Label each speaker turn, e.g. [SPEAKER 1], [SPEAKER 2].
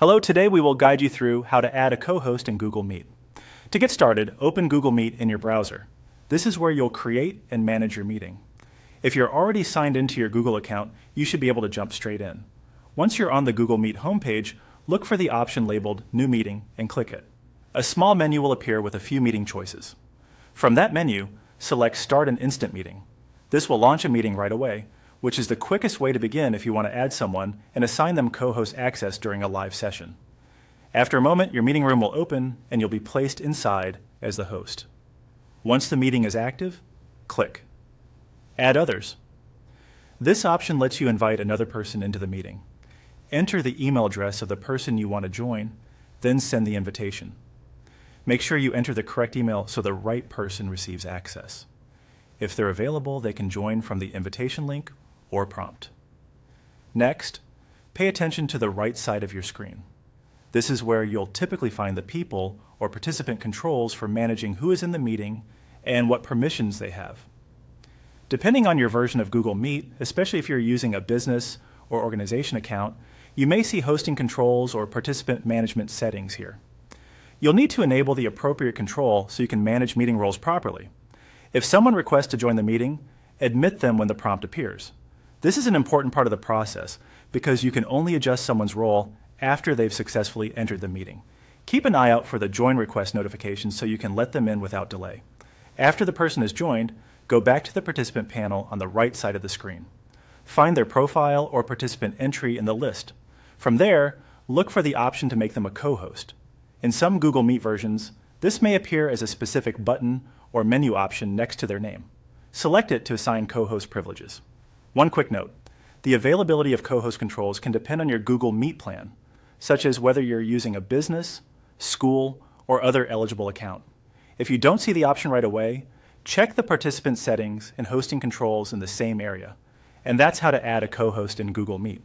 [SPEAKER 1] Hello, today we will guide you through how to add a co-host in Google Meet. To get started, open Google Meet in your browser. This is where you'll create and manage your meeting. If you're already signed into your Google account, you should be able to jump straight in. Once you're on the Google Meet homepage, look for the option labeled New Meeting and click it. A small menu will appear with a few meeting choices. From that menu, select Start an Instant Meeting. This will launch a meeting right away, which is the quickest way to begin if you want to add someone and assign them co-host access during a live session. After a moment, your meeting room will open and you'll be placed inside as the host. Once the meeting is active, click Add Others. This option lets you invite another person into the meeting. Enter the email address of the person you want to join, then send the invitation. Make sure you enter the correct email so the right person receives access. If they're available, they can join from the invitation link or prompt. Next, pay attention to the right side of your screen. This is where you'll typically find the people or participant controls for managing who is in the meeting and what permissions they have. Depending on your version of Google Meet, especially if you're using a business or organization account, you may see hosting controls or participant management settings here. You'll need to enable the appropriate control so you can manage meeting roles properly. If someone requests to join the meeting, admit them when the prompt appears. This is an important part of the process because you can only adjust someone's role after they've successfully entered the meeting. Keep an eye out for the join request notifications so you can let them in without delay. After the person is joined, go back to the participant panel on the right side of the screen. Find their profile or participant entry in the list. From there, look for the option to make them a co-host. In some Google Meet versions, this may appear as a specific button or menu option next to their name. Select it to assign co-host privileges. One quick note, the availability of co-host controls can depend on your Google Meet plan, such as whether you're using a business, school, or other eligible account. If you don't see the option right away, check the participant settings and hosting controls in the same area. And that's how to add a co-host in Google Meet.